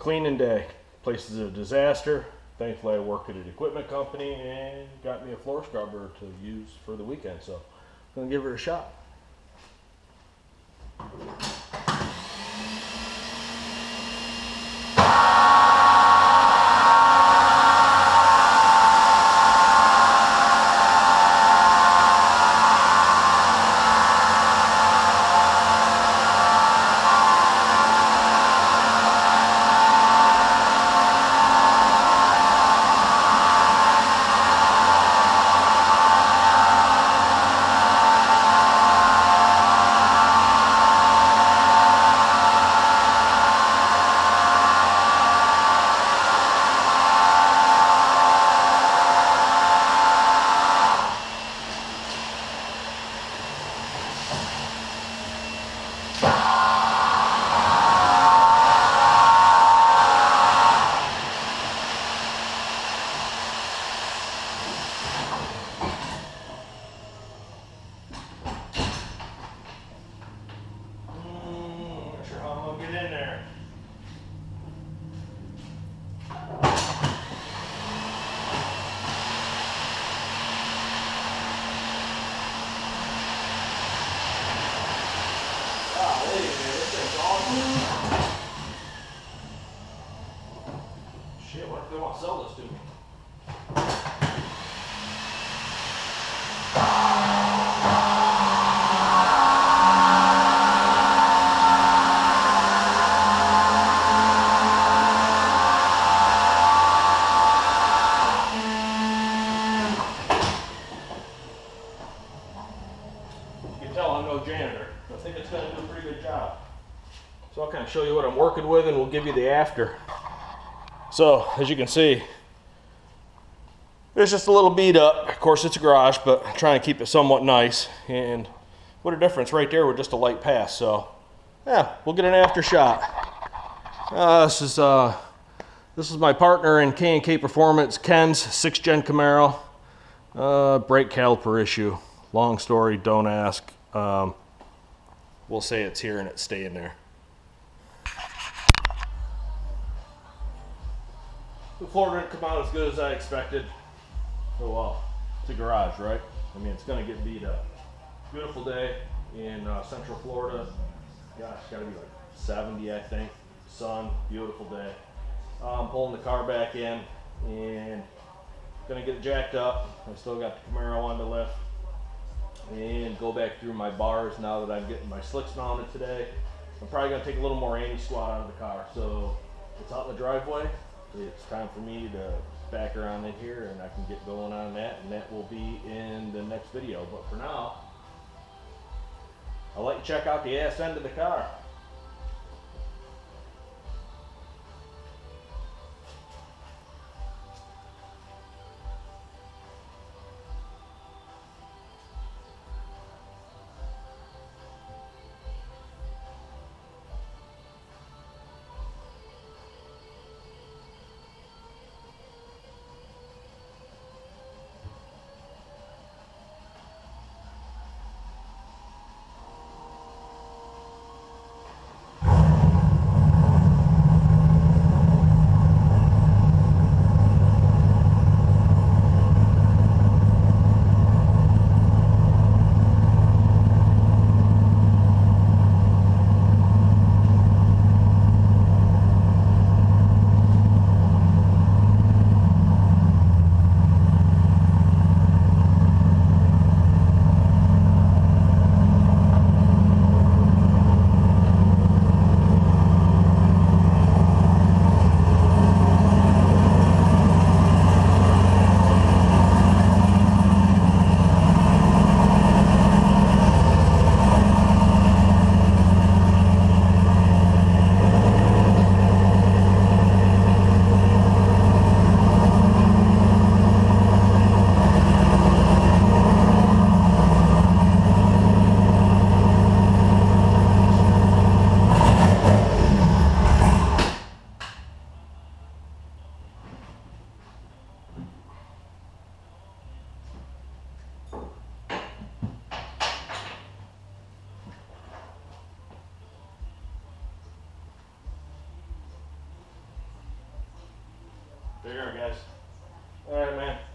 cleaning day. Place is a disaster. Thankfully I work at an equipment company and got me a floor scrubber to use for the weekend, so I'm gonna give it a shot. Shit, what if they want to sell this to me? You can tell I'm no janitor. I think it's going to do a pretty good job. So I'll kind of show you what I'm working with and we'll give you the after. So, as you can see, it's just a little beat up. Of course, it's a garage, but I'm trying to keep it somewhat nice. And what a difference right there with just a light pass. So, yeah, we'll get an after shot. This is my partner in K&K Performance, Ken's 6th Gen Camaro. Brake caliper issue. Long story, don't ask. We'll say it's here and it's staying there. The floor didn't come out as good as I expected. Oh well, it's a garage, right? I mean, it's gonna get beat up. Beautiful day in Central Florida. Gosh, it's gotta be like 70, I think. Sun, beautiful day. I'm pulling the car back in and gonna get it jacked up. I still got the Camaro on the lift and go back through my bars now that I'm getting my slicks mounted today. I'm probably gonna take a little more anti-squat out of the car. So it's out in the driveway. It's time for me to back around in here and I can get going on that, and that will be in the next video. But for now, I'll let you check out the ass end of the car.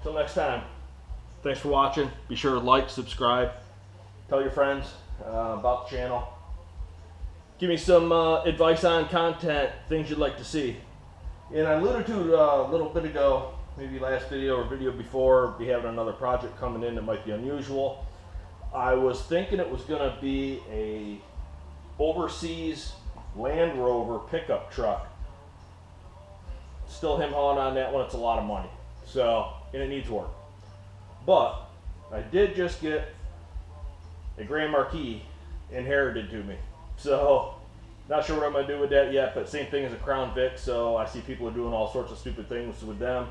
Till next time. Thanks for watching. Be sure to like, subscribe, tell your friends about the channel. Give me some advice on content, things you'd like to see. And I alluded to a little bit ago, maybe last video or video before, be having another project coming in that might be unusual. I was thinking it was going to be a overseas Land Rover pickup truck. Still him hawing on that one. It's a lot of money, so, and it needs work. But I did just get a Grand Marquis inherited to me, so not sure what I'm gonna do with that yet. But same thing as a Crown Vic, so I see people are doing all sorts of stupid things with them.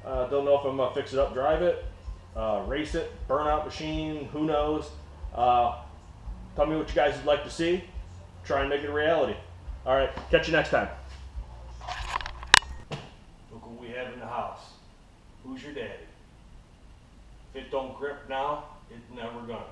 Don't know if I'm gonna fix it up, drive it, race it, burnout machine, who knows. Tell me what you guys would like to see. Try and make it a reality. All right, catch you next time. Look what we have in the house. Who's your daddy? If it don't grip now, it's never gonna.